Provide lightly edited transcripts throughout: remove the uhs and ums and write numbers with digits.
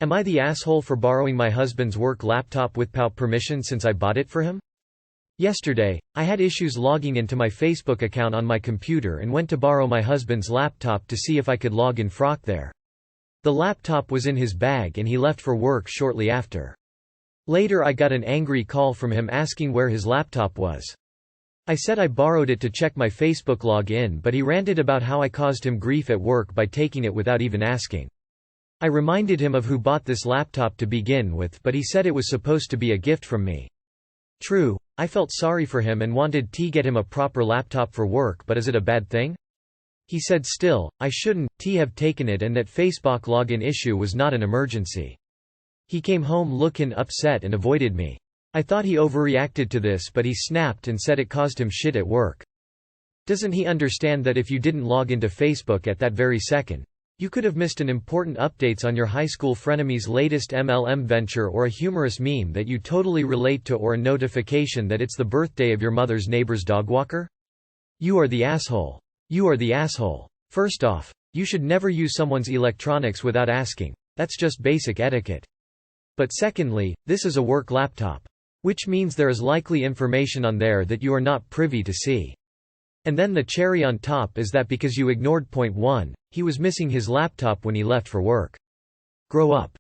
Am I the asshole for borrowing my husband's work laptop without permission since I bought it for him? Yesterday, I had issues logging into my Facebook account on my computer and went to borrow my husband's laptop to see if I could log in there. The laptop was in his bag and he left for work shortly after. Later I got an angry call from him asking where his laptop was. I said I borrowed it to check my Facebook login, but he ranted about how I caused him grief at work by taking it without even asking. I reminded him of who bought this laptop to begin with, but he said it was supposed to be a gift from me. True, I felt sorry for him and wanted to get him a proper laptop for work, but is it a bad thing? He said still, I shouldn't have taken it and that Facebook login issue was not an emergency. He came home looking upset and avoided me. I thought he overreacted to this, but he snapped and said it caused him shit at work. Doesn't he understand that if you didn't log into Facebook at that very second, you could have missed an important updates on your high school frenemy's latest MLM venture, or a humorous meme that you totally relate to, or a notification that it's the birthday of your mother's neighbor's dog walker? You are the asshole. You are the asshole. First off, you should never use someone's electronics without asking. That's just basic etiquette. But secondly, this is a work laptop. Which means there is likely information on there that you are not privy to see. And then the cherry on top is that because you ignored point 1, he was missing his laptop when he left for work. Grow up.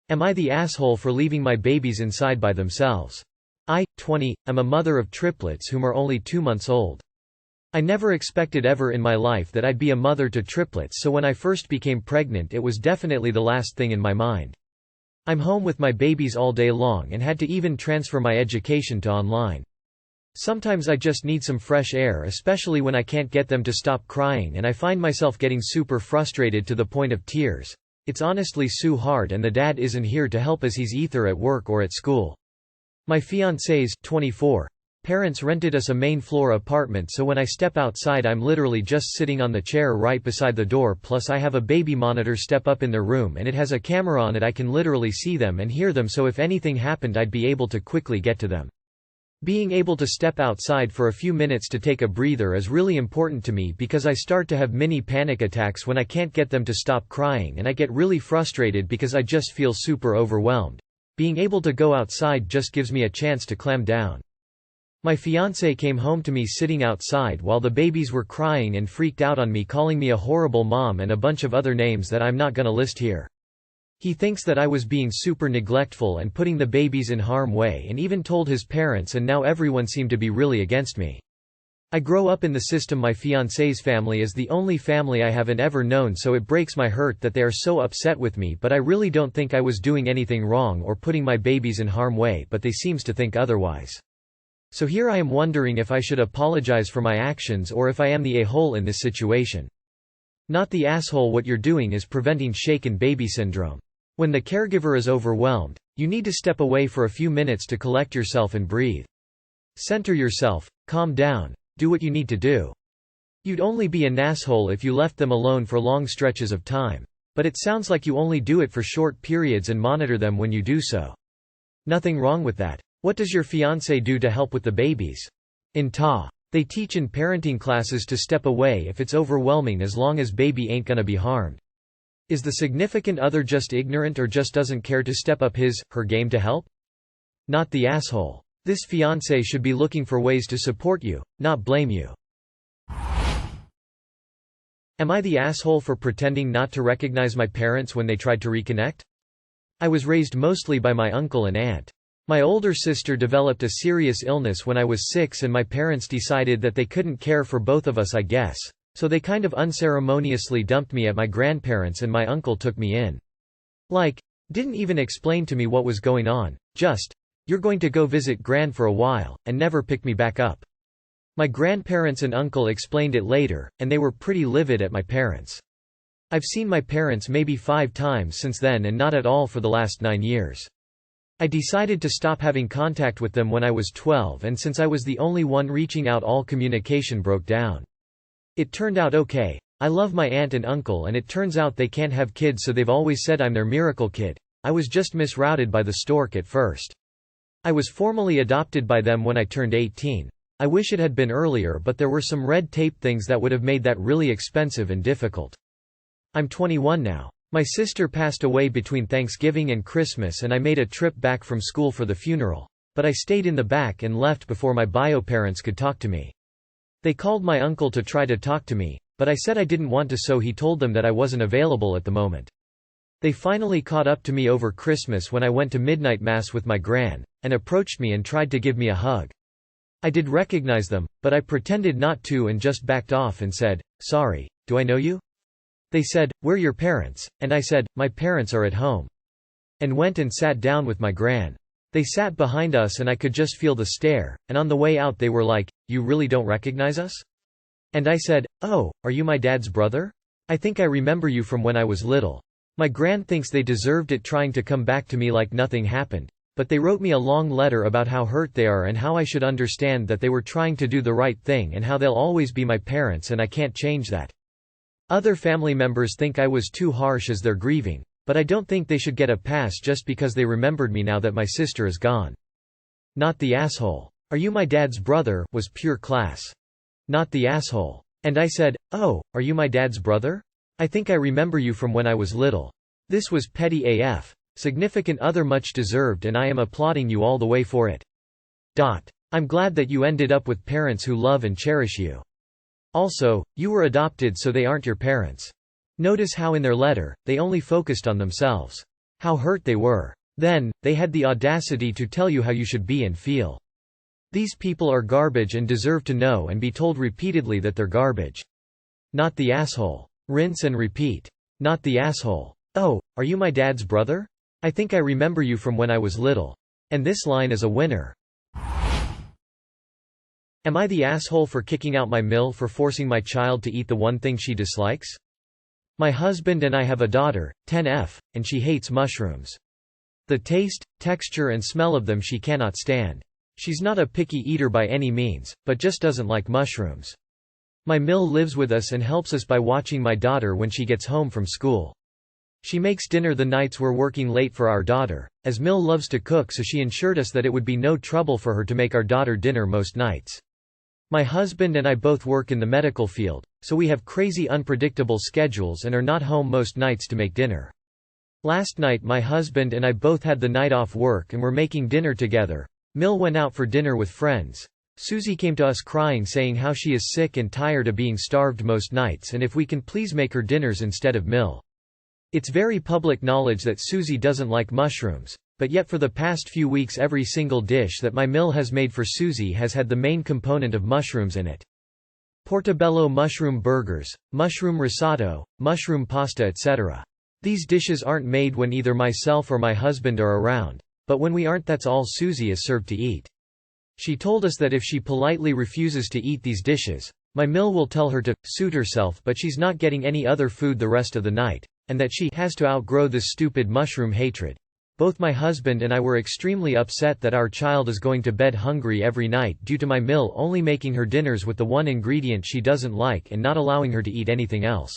Am I the asshole for leaving my babies inside by themselves? I, 20, am a mother of triplets whom are only 2 months old. I never expected ever in my life that I'd be a mother to triplets, so when I first became pregnant it was definitely the last thing in my mind. I'm home with my babies all day long and had to even transfer my education to online. Sometimes I just need some fresh air, especially when I can't get them to stop crying, and I find myself getting super frustrated to the point of tears. It's honestly so hard, and the dad isn't here to help as he's either at work or at school. My fiancé's 24 parents rented us a main floor apartment, so when I step outside I'm literally just sitting on the chair right beside the door, plus I have a baby monitor step up in their room and it has a camera on it. I can literally see them and hear them, so if anything happened I'd be able to quickly get to them. Being able to step outside for a few minutes to take a breather is really important to me because I start to have mini panic attacks when I can't get them to stop crying, and I get really frustrated because I just feel super overwhelmed. Being able to go outside just gives me a chance to calm down. My fiancé came home to me sitting outside while the babies were crying and freaked out on me, calling me a horrible mom and a bunch of other names that I'm not gonna list here. He thinks that I was being super neglectful and putting the babies in harm's way, and even told his parents, and now everyone seemed to be really against me. I grow up in the system. My fiancé's family is the only family I haven't ever known, so it breaks my heart that they are so upset with me, but I really don't think I was doing anything wrong or putting my babies in harm's way, but they seems to think otherwise. So here I am wondering if I should apologize for my actions or if I am the a-hole in this situation. Not the asshole. What you're doing is preventing shaken baby syndrome. When the caregiver is overwhelmed, you need to step away for a few minutes to collect yourself and breathe. Center yourself, calm down, do what you need to do. You'd only be an asshole if you left them alone for long stretches of time. But it sounds like you only do it for short periods and monitor them when you do so. Nothing wrong with that. What does your fiancé do to help with the babies? In AITA, they teach in parenting classes to step away if it's overwhelming, as long as baby ain't gonna be harmed. Is the significant other just ignorant or just doesn't care to step up her game to help? Not the asshole. This fiancé should be looking for ways to support you, not blame you. Am I the asshole for pretending not to recognize my parents when they tried to reconnect? I was raised mostly by my uncle and aunt. My older sister developed a serious illness when I was 6, and my parents decided that they couldn't care for both of us, I guess. So they kind of unceremoniously dumped me at my grandparents, and my uncle took me in. Didn't even explain to me what was going on, just, "You're going to go visit Gran for a while," and never picked me back up. My grandparents and uncle explained it later, and they were pretty livid at my parents. I've seen my parents maybe 5 times since then, and not at all for the last 9 years. I decided to stop having contact with them when I was 12, and since I was the only one reaching out, all communication broke down. It turned out okay. I love my aunt and uncle, and it turns out they can't have kids, so they've always said I'm their miracle kid. I was just misrouted by the stork at first. I was formally adopted by them when I turned 18. I wish it had been earlier, but there were some red tape things that would have made that really expensive and difficult. I'm 21 now. My sister passed away between Thanksgiving and Christmas and I made a trip back from school for the funeral. But I stayed in the back and left before my bio parents could talk to me. They called my uncle to try to talk to me, but I said I didn't want to, so he told them that I wasn't available at the moment. They finally caught up to me over Christmas when I went to midnight mass with my gran, and approached me and tried to give me a hug. I did recognize them, but I pretended not to and just backed off and said, "Sorry, do I know you?" They said, "We're your parents," and I said, "My parents are at home," and went and sat down with my gran. They sat behind us and I could just feel the stare, and on the way out they were like, "You really don't recognize us?" And I said, "Oh, are you my dad's brother? I think I remember you from when I was little." My gran thinks they deserved it, trying to come back to me like nothing happened, but they wrote me a long letter about how hurt they are and how I should understand that they were trying to do the right thing and how they'll always be my parents and I can't change that. Other family members think I was too harsh as they're grieving, but I don't think they should get a pass just because they remembered me now that my sister is gone. Not the asshole. "Are you my dad's brother?" was pure class. Not the asshole. And I said, "Oh, are you my dad's brother? I think I remember you from when I was little." This was petty AF. Significant other much deserved, and I am applauding you all the way for it. I'm glad that you ended up with parents who love and cherish you. Also, you were adopted, so they aren't your parents. Notice how in their letter, they only focused on themselves. How hurt they were. Then, they had the audacity to tell you how you should be and feel. These people are garbage and deserve to know and be told repeatedly that they're garbage. Not the asshole. Rinse and repeat. Not the asshole. "Oh, are you my dad's brother? I think I remember you from when I was little." And this line is a winner. Am I the asshole for kicking out my mill for forcing my child to eat the one thing she dislikes? My husband and I have a daughter, 10F, and she hates mushrooms. The taste, texture and smell of them she cannot stand. She's not a picky eater by any means, but just doesn't like mushrooms. My mill lives with us and helps us by watching my daughter when she gets home from school. She makes dinner the nights we're working late for our daughter, as Mill loves to cook, so she ensured us that it would be no trouble for her to make our daughter dinner most nights. My husband and I both work in the medical field, so we have crazy unpredictable schedules and are not home most nights to make dinner. Last night my husband and I both had the night off work and were making dinner together. Mill went out for dinner with friends. Susie came to us crying, saying how she is sick and tired of being starved most nights and if we can please make her dinners instead of Mill. It's very public knowledge that Susie doesn't like mushrooms, but yet for the past few weeks every single dish that my Mill has made for Susie has had the main component of mushrooms in it. Portobello mushroom burgers, mushroom risotto, mushroom pasta, etc. These dishes aren't made when either myself or my husband are around, but when we aren't, that's all Susie is served to eat. She told us that if she politely refuses to eat these dishes, my Mill will tell her to suit herself, but she's not getting any other food the rest of the night, and that she has to outgrow this stupid mushroom hatred. Both my husband and I were extremely upset that our child is going to bed hungry every night due to my Mill only making her dinners with the one ingredient she doesn't like and not allowing her to eat anything else.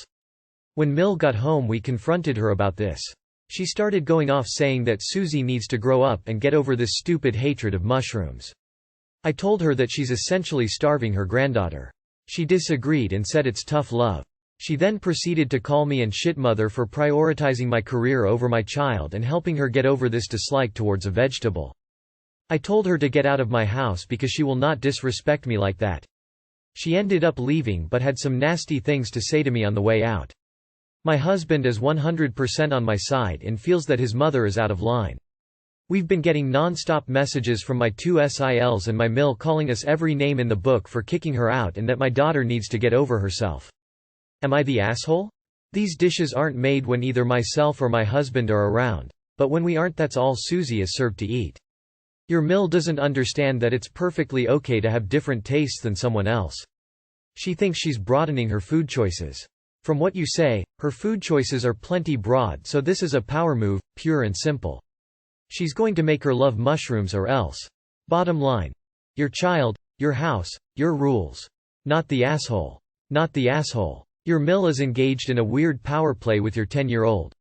When Mill got home we confronted her about this. She started going off saying that Susie needs to grow up and get over this stupid hatred of mushrooms. I told her that she's essentially starving her granddaughter. She disagreed and said it's tough love. She then proceeded to call me and shitmother for prioritizing my career over my child and helping her get over this dislike towards a vegetable. I told her to get out of my house because she will not disrespect me like that. She ended up leaving but had some nasty things to say to me on the way out. My husband is 100% on my side and feels that his mother is out of line. We've been getting non-stop messages from my two SILs and my Mill calling us every name in the book for kicking her out and that my daughter needs to get over herself. Am I the asshole? These dishes aren't made when either myself or my husband are around, but when we aren't, that's all Susie is served to eat. Your Mill doesn't understand that it's perfectly okay to have different tastes than someone else. She thinks she's broadening her food choices. From what you say, her food choices are plenty broad, so this is a power move, pure and simple. She's going to make her love mushrooms or else. Bottom line. Your child, your house, your rules. Not the asshole. Not the asshole. Your Mill is engaged in a weird power play with your 10-year-old.